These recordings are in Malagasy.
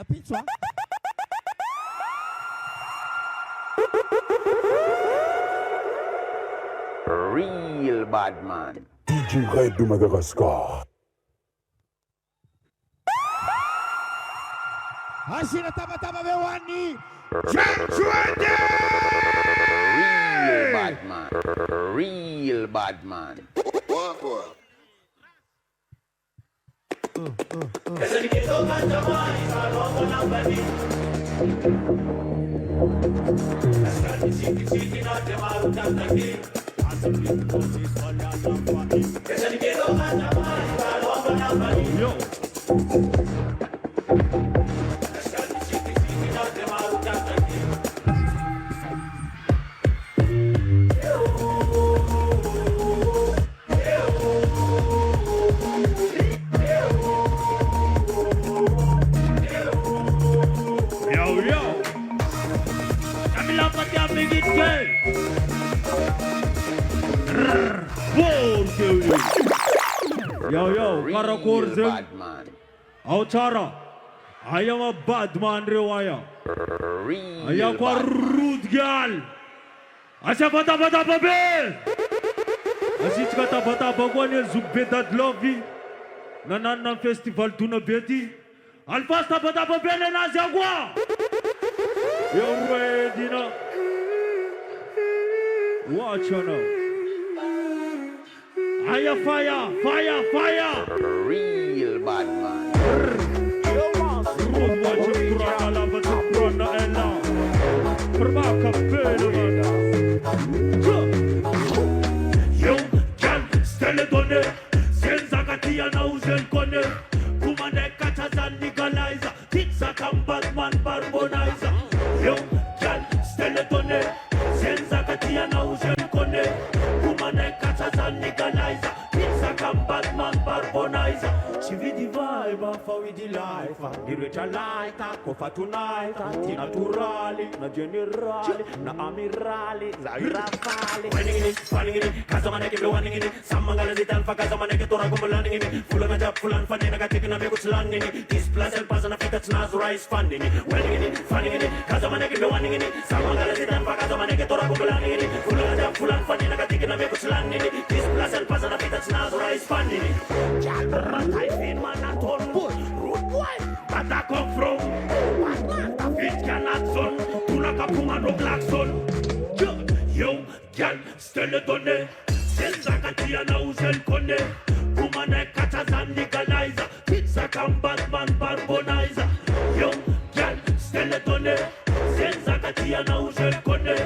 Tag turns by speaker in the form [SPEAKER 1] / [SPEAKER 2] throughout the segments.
[SPEAKER 1] La pizza.
[SPEAKER 2] Real bad man.
[SPEAKER 3] JUED de Madagascar.
[SPEAKER 1] Asina tama-tama bewani.
[SPEAKER 2] JUED! Real bad man. Real bad man.
[SPEAKER 1] Yo. Yo, Karakurzen.
[SPEAKER 2] Bad man.
[SPEAKER 1] Autara. I am a bad man, Rewaya. I
[SPEAKER 2] Real
[SPEAKER 1] am a
[SPEAKER 2] bad man.
[SPEAKER 1] rude girl. I say, bata babe. I see bata bagwane zubeda lovi. Nanana festival Donabe. Alfasta bata babe na zagwa. You're ready now. Watch out now. I am fire.
[SPEAKER 2] Real bad man.
[SPEAKER 1] Road watch him run all over the run ella. Permaka pele yo, can stelle donne. Senza katia na uzen kone. Kumane katazan legalizer. Pizza kam Batman barbonizer. Yo, can stelle donne. Senza katia na uzen kone. Kumane katazan legalizer. Pizza kam Batman barbonizer. She with the vibe, for with the life. The rich are light, coffee tonight. The naturali, na generali, na amirali, zaira fali. Running in it, Kazamane give you one in it. Samangala zitan for Kazamane to Ragumalanding in it. Full of a job, full and funny, I taken a big landing in it. This plus and pass and a fit that's Nazra is funding it. Running in it, funny in it, Kazamane give you one in it. Samangala zitan for Kazamane to Ragumalanding in it. Full of a job, full and funny, I taken a big landing in it. This plus and pass and a fit that's Nazra is funding it. Jalbara type in man at all. Rude boy, but I come from Batman. It cannot son. Tuna kapuma no black son. Yo, girl, stelle donne. Senza katia na uzel kone. Kumane katazan legalizer. Pizza kam Batman barbonizer. Yo, girl, stelle donne. Senza katia na uzel kone.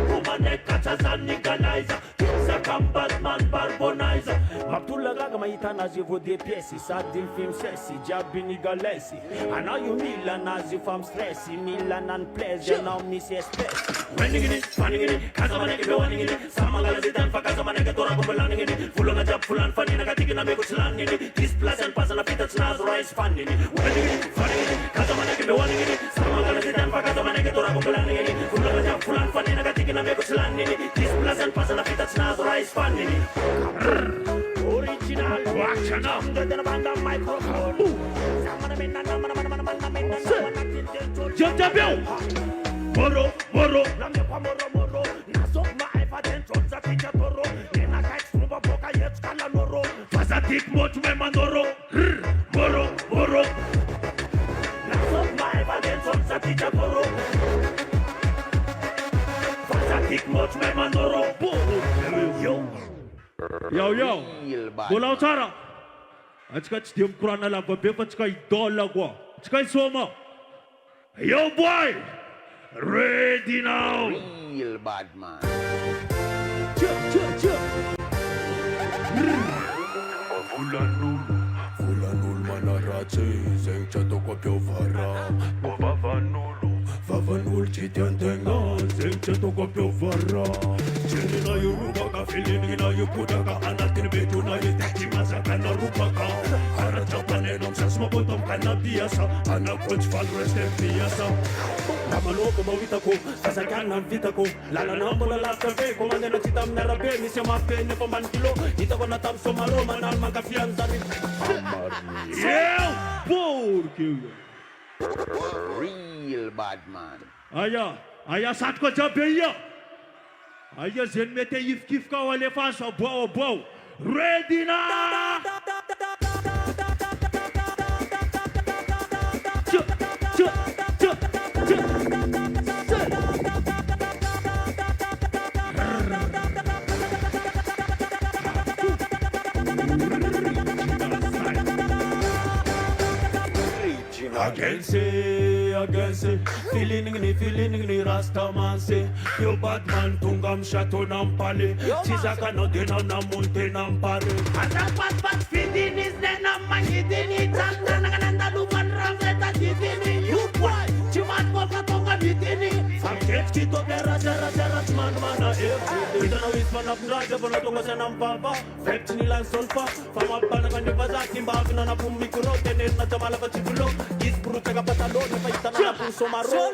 [SPEAKER 1] Kumane katazan legalizer. Pizza kam Batman barbonizer. Maptula gaga maita nazi vo de piesi. Sadin film sessi, jabini galesi. Ana you Milan nazi fam stressi. Milan and pleasure now miss espesi. Running in it, funny in it, Kazamane give you one in it. Samangala zitan for Kazamane get to Ragumalanding in it. Full on a job, full and funny, I got taken a big land in it. This plus and pass and a fit that's Nazra is funding it. Running in it, funny in it, Kazamane give you one in it. Samangala zitan for Kazamane get to Ragumalanding in it. Full on a job, full and funny, I got taken a big land in it. This plus and pass and a fit that's Nazra is funding it. Original, action up, then a band of microphone. Jump Moro, Nasok ma tension za ticha toro. Nena kait struba boka yet skala noro. Fazatik mot me manoro. Moro. Nasok ma tension za ticha toro. Fazatik mot me manoro. Yo. Bola utara. Achka chdim kurana la babe pachka idola gwa. Achka soma. Yo boy. Ready now!
[SPEAKER 2] Real bad man.
[SPEAKER 3] Fulanul manarace, zengce toko piovara. Vavanul chitiantenga, zengce toko piovara. Chenina yu rubaka, filina yu kudaka, anatin betuna yu teki mazaka na rubaka. Harata panenom sa smobotom kanabiasa, anakonch fal reste piasa. Kamaloko mawita ko, sasakyan ng vita ko. Lala na mo na last cafe, kumanda na sitam na rabe. Misya mapene pa man kilo, dito ko na tam sumalo, manal magafianza rin.
[SPEAKER 1] Yeah! Porque
[SPEAKER 2] Real bad man.
[SPEAKER 1] Aya sat ko jabe ya. Aya zen mete if kif ka wale fansa bo. Ready na. Again say, feeling ni Rastaman say, yo bad man tungam shato nampale, chisaka no dena na munte nampare. Asa pat feeding is dena manidini, tanda ngananda luman ramleta divini, you boy, chimat boka tonga bitini. Fam ketki to bera jara man mana efu. Ita na wisman up raja bona tonga sa nampapa, fect ni lan solfa, fam apana kan dibaza kimba vina na pumikuro, tener na tamala pa chibulo. Bruta pantalón, me falta nada, puso marrón.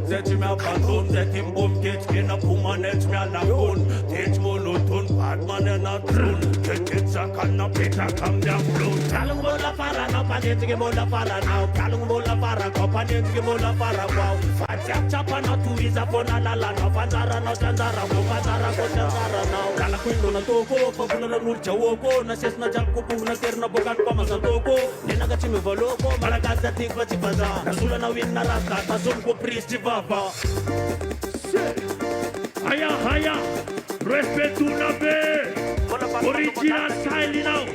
[SPEAKER 1] Zet me abandon, zet him bom, get me na puma, net me a lagoon. Take monotone, bad man and not true. Get sakan na pita, come down blue. Kalung bola para, na panetige bola para now. Kalung bola para, kopanetige bola para, wow. Fatjak chapa na tu isa fona lala, na fanzara na chanzara, mo fanzara ko chanzara now. Kala kwendo na toko, paguna na nulcha woko, na ses na jak kupu, na ser na bogan pa masa toko. Nena ka chimi voloko, malagaza tikva chipaza. Nasula na win na rasta, tasum ko priest Baba. Haya, respect Donabe, original style now.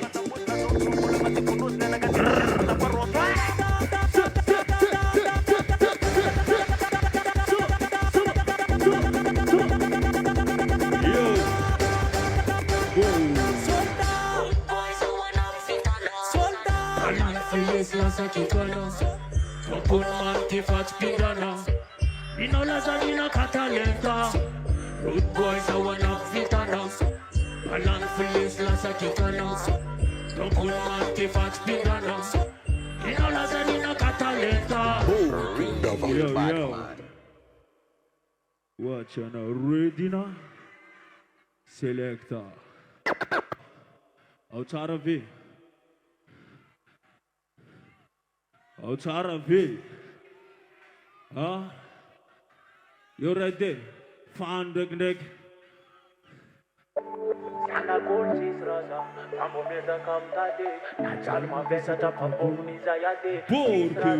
[SPEAKER 1] Ino lasagna catalenta. Rude boys are one of veterans. Balan police lasagna. Don't pull Monty Fat Piranha. Ino lasagna catalenta.
[SPEAKER 2] Real bad man.
[SPEAKER 1] Watch on a ready now. Selector. Outside of it. Huh? You ready? Fan deg. Sana gorgeous raza, amo meza kamtade, na chalma vesa tapa boniza yade. Porky.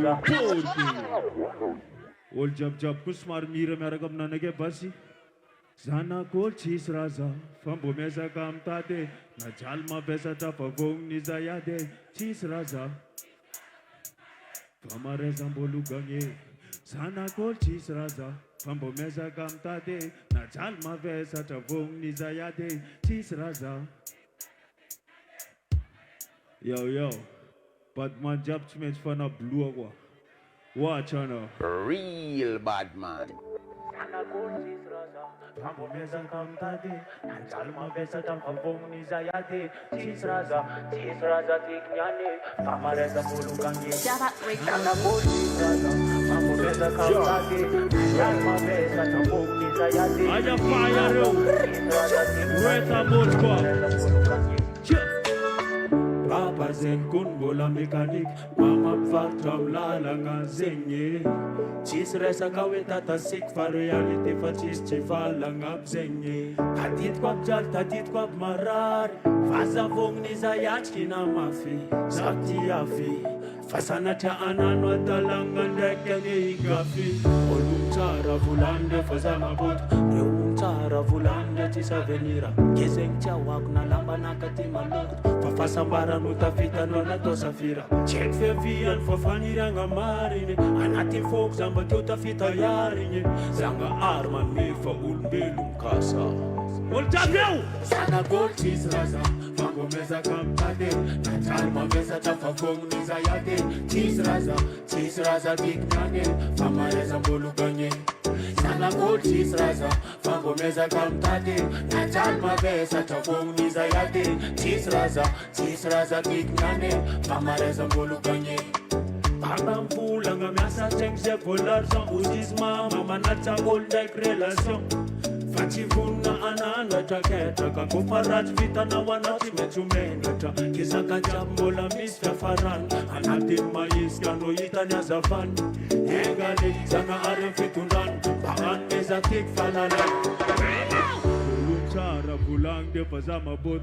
[SPEAKER 1] Ol jab kusmar mira meragam nanage basi. Sana gorgeous raza, fambo meza kamtade, na chalma vesa tapa boniza yade. Cheese raza, famare zambolu gange. Sana gorgeous raza. Fambo meza kamtade, na chalma vesa tavong nizayade, cheese raza. Yo, but man job chimage fana blue agwa. Watch on
[SPEAKER 2] Real bad man.
[SPEAKER 1] Sana gorgeous raza, fambo meza kamtade, na chalma vesa tavong nizayade, cheese raza tiknyane, famare zambolu gange. Sana gorgeous raza, fambo meza kamtade. Aya fire Reta Moskwa Papa zen kun bola mekanik Mama vatram lala nga zenye Chis resa kawe tata sik fa reality fa chis chivala nga bzenye Tatit kwap marar Faza vong niza yachki na mafi Zakti afi Fasana ta ananwa talanga ndeke ni igafi Olumtara vulande faza mabot Reumtara vulande tisa venira Gezeng chawak na lamba nakati malot Fafasa mbara nutafita nona tosafira Check fe vian fafanira nga marine Anati folk zamba tutafita yarine Zanga arman me fa ulmbelum kasa Hold up now.
[SPEAKER 3] Sana gold cheese raza Fango meza kamtade Natalma meza tafafong nizayade Cheese raza kiknane Famareza mbolu ganye Sana gold cheese raza Fango meza kamtade Natalma meza tafafong nizayade Cheese raza kiknane Famareza mbolu ganye
[SPEAKER 1] Pendant pour la gamiasa, j'ai pour l'argent. Ou dis-moi, maman n'a ta gold like relation. Fativuna ananga taketa kakuparat vita na wanati metumenata kisaka jambo la misfa faran anati mais kano itanya zafan engale zanga are fitundan pangan meza tik falala Chara vulang de pazama bot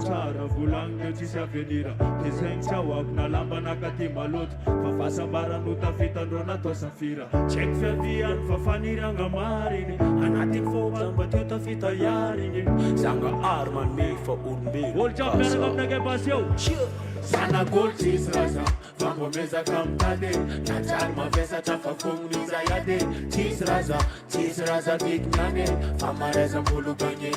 [SPEAKER 1] Chara vulang de tisa venira Kiseng chawak na lamba na katimalot Fafasa baranuta fita dona to safira Check fevian fafanira nga marini Anating foban batuta fita yarini Sanga arman me fa unbe Hold up meragam na gebasyo
[SPEAKER 3] Sana gold cheese raza Fango meza kamtade Natalma vesa tafafong nizayade Cheese raza kiknane Famareza mbulu ganye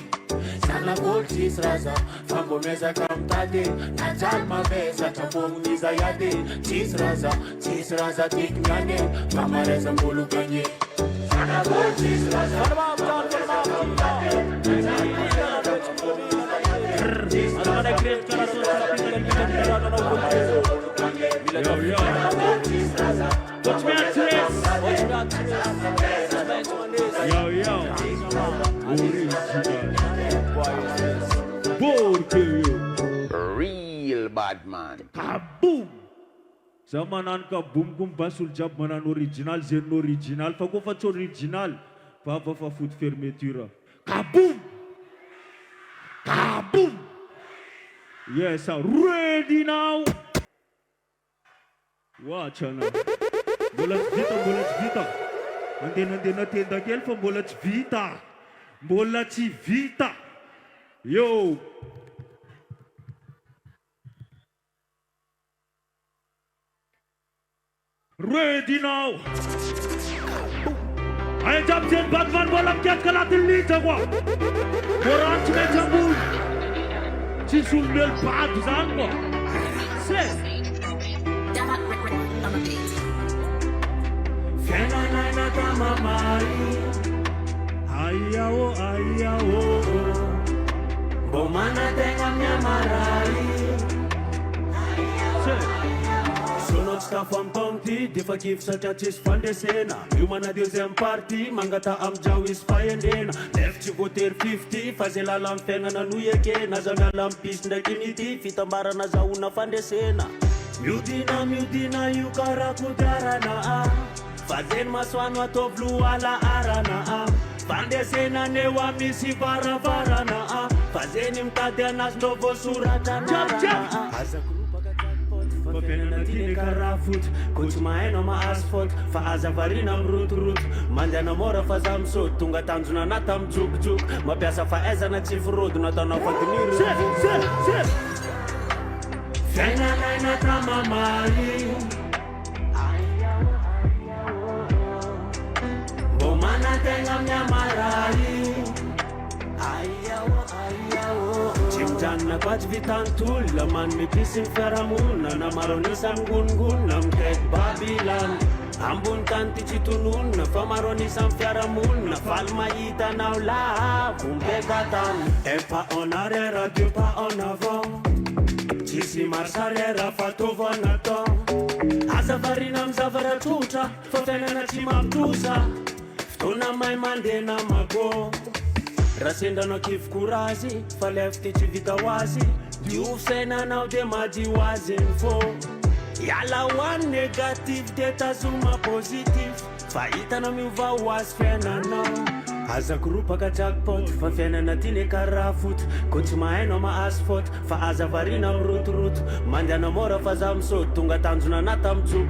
[SPEAKER 3] Sana gold cheese raza Fango meza kamtade Natalma vesa tafafong nizayade Cheese raza kiknane Famareza mbulu ganye Sana gold cheese raza
[SPEAKER 1] Yo. Touch me on twist. Yo.
[SPEAKER 2] Real bad man.
[SPEAKER 1] Kaboom! Zamanan ka boom kum basul jab manan original zen original. Fako fa original. Papa fa foot fermeture. Kaboom! Yes, sir. Ready now. Watch now. Bola vita. Ande na tenda kelfa bola vita. Yo. Ready now. I jump in Batman bolam kiat kalatin lita kwa. Koran chimejambul. Chisul mel bad zangwa. Say. Fena na tamamari. Ayao. Bomana tenga nyamarai. Sunod sta from tonti, difa give such a chis fan de sena. Humana deuxième partie, mangata am jawis fayendena. Left you go ter 50, fazela lam fenga na nuyeke, na zana lam pis na kiniti, fitambara na zauna fan de sena. Mudina yukara kudara na a. Fazen maswano atovlu ala arana a. Fande sena newa misi vara na a. Fazen imtade nas novo surata na a. Asa grupa ka jackpot, fafena na tine karafut. Kutumae no ma asphalt, fa azavarina mrut. Manda na mora fa zamsot, tunga tanzuna na tam juk. Mapiasa fa eza na chief road, na tana fa tiniru. Sir. Fena na tamamari. Bomana tenga mnyamarai. Chimjana kwa vitantul, laman mi pisin feramuna. Na maronisan gun, nam kek Babylon. Ambun kanti chitunun, famaronisan feramuna. Falma ita na ula, kumpegatan. Epa on arrière, Dieu pas en avant. Chisi marsarera fatovanato. Azavarina mzavara tuta, fotena na chimamtuza. Ftuna mai mande na mago. Rasenda no kif kurazi, falefti chivita wazi. Diuf sena now de maji wazinfo. Yala one negative data zuma positive. Faita na miuva was fena now. Aza grupa ka jackpot, fa fena na tine karafut. Kutumae no ma asphalt, fa azavarina rut. Manda na mora fa zamsot, tunga tanzuna na tam juk.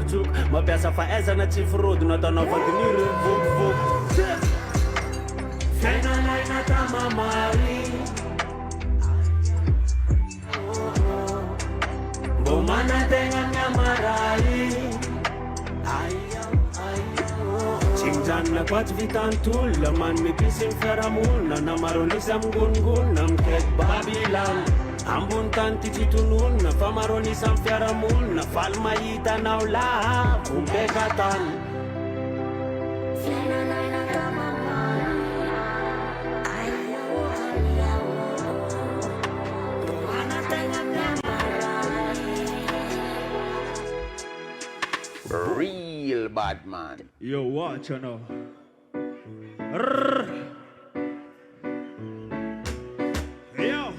[SPEAKER 1] Mapiasa fa eza na chief road, na tana fa diniru vuk. Fena na tamamari. Bomana tenga nyamarai.
[SPEAKER 4] Tanna quat vitan tulla man mi pisim feramuna na maronisam gungunam ket Babylon ambun tanti titunun famaronisam feramuna falmaita naula umbekatan
[SPEAKER 2] Real bad man.
[SPEAKER 3] Yo, watch you now. Yo.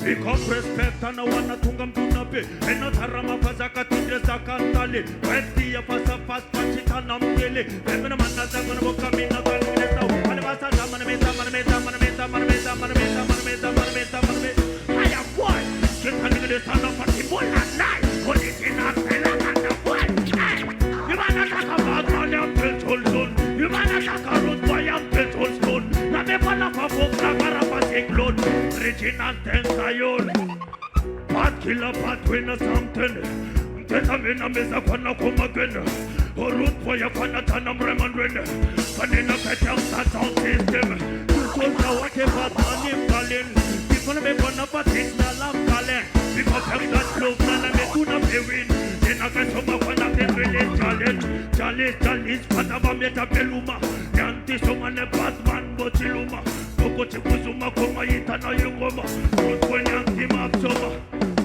[SPEAKER 3] Because respect and I wanna tungam Donabe. And not harama pazaka tunde zakantale. Weti ya pasa pas pachita namgele. Emena manna zamana boka mina galile sa. Alibasa zamana meza mana meza mana meza mana meza mana meza mana meza mana meza mana meza. I am one. Get a little son of a people at night. What is in a fella and the one? You wanna talk about my young petrol zone. You wanna talk about my young petrol stone. Na me pana pa folk na garapa cyclone. Original tensayon. Bad killer, bad winner something. Teta mina meza kwana kumagena. Root for your fana tanam remandren. Panina petang sa sound system. Tusol sa wake bad manim kalin. People me gonna patis na lam kalin. Because I'm that close na me tuna be win. Then I get some of one of them really challenge. Challenge, pataba meta peluma. Yanti soma ne Batman bochiluma. Koko chikuzuma koma itana yungoma. Root for yanti mapsoma.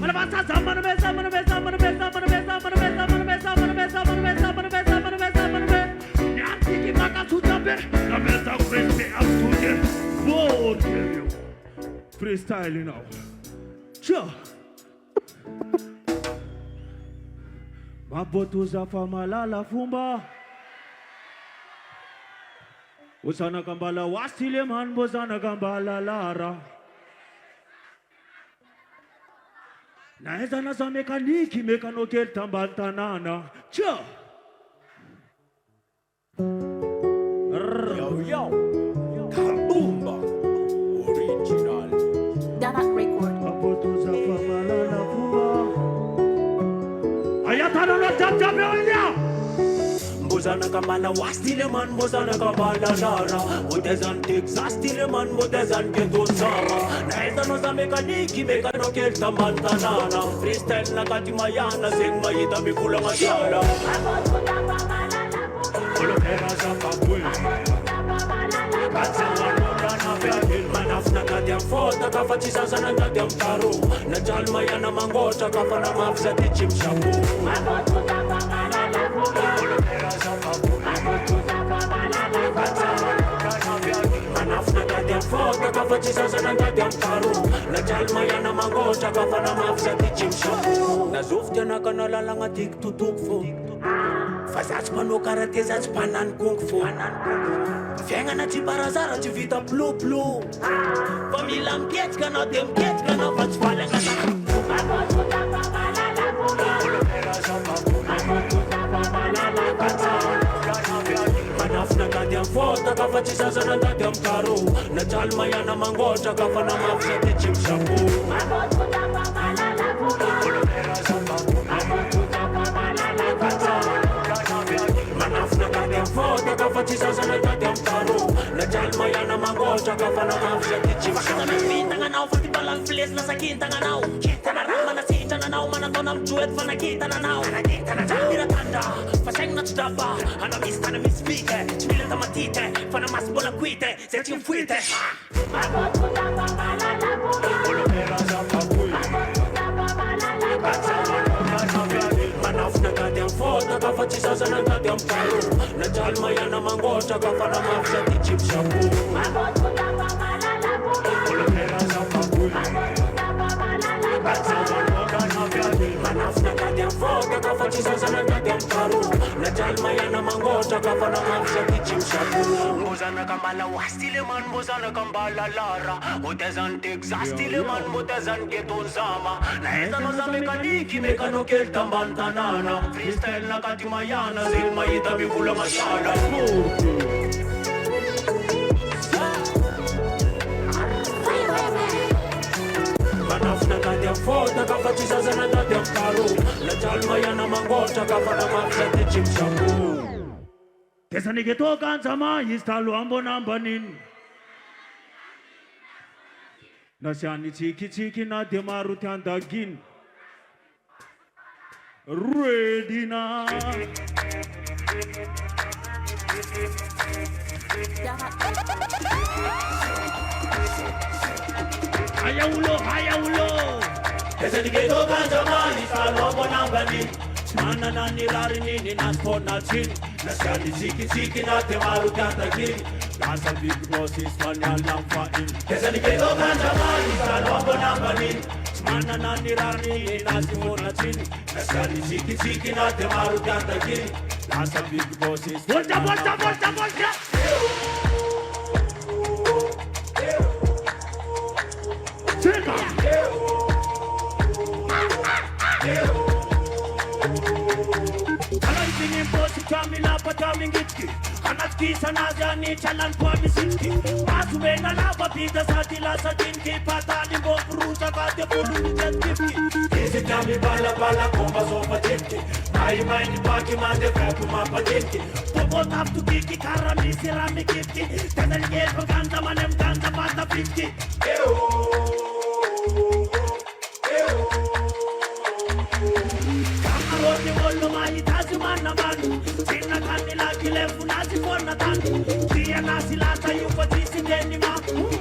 [SPEAKER 3] Alabasa zamana mesa mana mesa mana mesa mana mesa mana mesa mana mesa mana mesa mana mesa mana mesa mana mesa mana mesa. Yanti ki maka sutabe. Na mesa crispy up to the wall. Freestyle now. Sure. Mabotuza famalala fumba. Usana kambala wasile man bozana kambala lara. Naeza na za mekaniki mekanoke tambantanana. Cha.
[SPEAKER 4] Yo Kaboomba original
[SPEAKER 5] DAVALT record.
[SPEAKER 3] Mabotuza famalala fumba. Ayatana na tatabelnya.
[SPEAKER 4] Bozana kamala wastile man bozana kabala lara. Modezan Texas stile man modezan geto sama. Naeza no za mekaniki mekanoke tambantanana. Freestyle na kati mayana sing mayita mikula mashala. Olopera za papwe. Katsa wanodana beadil manafna kati amfota kafatiza zana kati amtaro. Na jalma yana mangota kafana mafza tichim shabu. Olopera za papwe. Katsa wanodana beadil manafna kati amfota kafatiza zana kati amtaro. Na jalma yana mangota kafana mafza tichim shabu. Na zuftia na kanala nga tik tutukfo. Fazats pano karate zats panan kung fu. Fianga na chibarazara chivita blue blue. Famila mkiechka na dem kiechka na vats falenga na. Manafna kadiam fota kafatiza na kadiam karo. Na jalma yana mangota kafana mafsa tichim shabu. Manafna kadiam fota kafatiza na kadiam karo. Na jalma yana mangota kafana mafsa tichim shabu. Minta na fati balang fles na sakinta na nao. Kita na rama na sita na nao. Manadonam JUED fana kita na nao. Mira tanda faseng na chidaba. Ana mista na mispike. Chmile tamatite fana mas bola kuite. Zeti mfuite. Olopera za papui. Manafna kadiam fota kafatiza zana kadiam karo. Na jalma yana mangota kafana mafsa tichim shabu. Olopera za papui. Manafna kadiam fota kafatiza zana kadiam karo. Na jalma yana mangota kafana mafsa tichim shabu. Bozana kamala wastile man bozana kambala lara. Modezan Texas stile man modezan geton zama. Naeza no za mekaniki mekanoke tambantanana. Freestyle na kati mayana zilma ita mikula mashala. Manafna kadiam dia foda kafa tsy zazana dady am taro lajalma iana mangotra kafa namafisa ty tsy misako
[SPEAKER 1] Tesanike toka anjama izy talo ambona ambaniny Nasiani tsikitsiky na dia maro ty andaginy Ready na Haya ulo
[SPEAKER 4] Tesanike toka anjama izy talo ambona ambaniny Manana ni rari nini na spona chini Nasiani tsikitsiky na dia maro ty andaginy Lasa big boss is funny alam fa'in Tesanike toka anjama izy talo ambona ambaniny Manana ni rari na spona chini Nasiani tsikitsiky na dia maro ty andaginy Lasa big boss is
[SPEAKER 1] Volta Chega Alai singin posi kami lapa kami ngitki Anak kisah nazani jalan kwa misiki Masu bena lapa pita satila satinki Patali bo perusa kate bulu ni jatkipki
[SPEAKER 4] Isi kami bala komba sofa tinki Mai ni paki mande fepu mapatinki
[SPEAKER 1] Popo tap tu kiki karami sirami kipki Tenel yepo ganda manem ganda pata pitki Roti wollo mai tazi manna manu Sinna kanni laki lefu nasi fonna tanu Dia nasi lata yuko tisi deni ma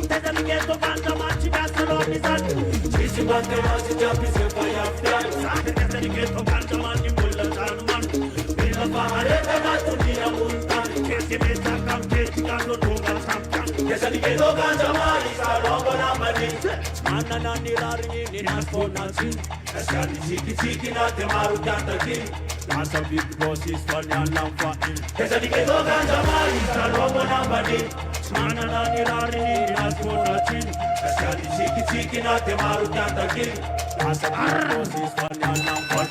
[SPEAKER 1] Teta migeto ganda machi gasa loni zanu
[SPEAKER 4] Isi bante masi japi sepa yafdal
[SPEAKER 1] Sante teta migeto ganda mani mulla zanu manu
[SPEAKER 4] Bila fahareta natu niya muntan
[SPEAKER 1] Kesi mesa kam kesi kando dunga samkan
[SPEAKER 4] Tesanike toka anjama izy talo ambona ambaniny
[SPEAKER 1] Manna nani rari nini naspona chini
[SPEAKER 4] Nasiani tsikitsiky na dia maro ty andaginy
[SPEAKER 1] Lasa big boss is funny alam fa'in
[SPEAKER 4] Tesanike toka anjama izy talo ambona ambaniny
[SPEAKER 1] Manna nani rari nini naspona chini
[SPEAKER 4] Nasiani tsikitsiky na dia maro ty andaginy
[SPEAKER 1] Lasa big boss is funny alam fa'in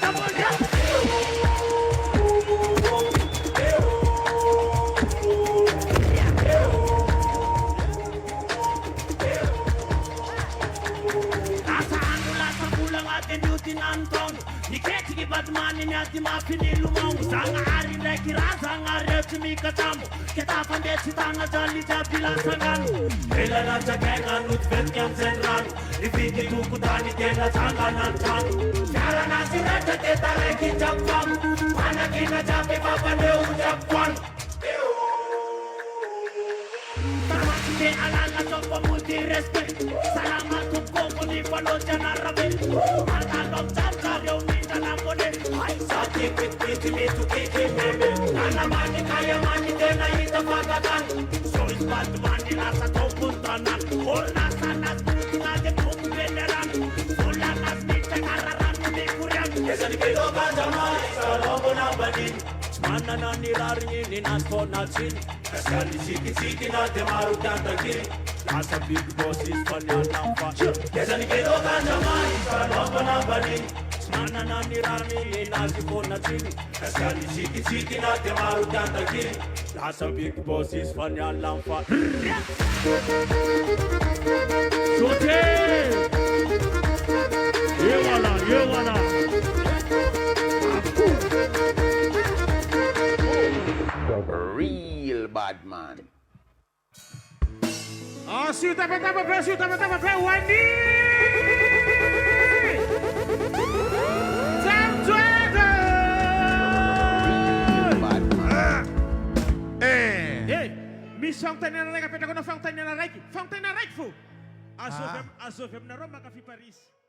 [SPEAKER 1] Anton Niketi ki batmani ni ati mapini lumongu Sanga ari ndeki razanga reti mikatamu Kita pandesi tanga jali jabila sanganu
[SPEAKER 4] Ela na chakenga nut vetkem zenranu Ifiki tukutani tena changa nantanu
[SPEAKER 1] Jara nasi rete teta reki japwamu Mana kina jabe baba leo japwanu Tamasi me alala topo multi respect Salamat kukoko ni palo jana rabe Maltalok chapcha leo minta namone
[SPEAKER 4] Sati piti mitu kiki meme
[SPEAKER 1] Nana mani kaya mani tena ita pagagan So is bad mani nasa topuntanan All nasa nasbuti na de kuku veneran Fula nas nita kararan kumi kurian
[SPEAKER 4] Tesanike toka anjama izy talo ambona ambaniny
[SPEAKER 1] Mana nani rari nini naspona chini
[SPEAKER 4] Nasiani tsikitsiky na dia maro ty andaginy
[SPEAKER 1] Lasa big boss is funny alam fa'in
[SPEAKER 4] Tesanike toka anjama izy talo ambona ambaniny
[SPEAKER 1] Mana nani rari nini naspona chini
[SPEAKER 4] Nasiani tsikitsiky na dia maro ty andaginy
[SPEAKER 1] Lasa big boss is funny alam fa'in Sote Yewala
[SPEAKER 2] Real bad man.
[SPEAKER 3] Shoot up, Wendy! Time JUED!
[SPEAKER 2] Real bad man.
[SPEAKER 3] Hey, Miss Fountain na like, kapit ako ng Fountain na like. Fountain na like, fo! Azofem na ron, makafi Paris.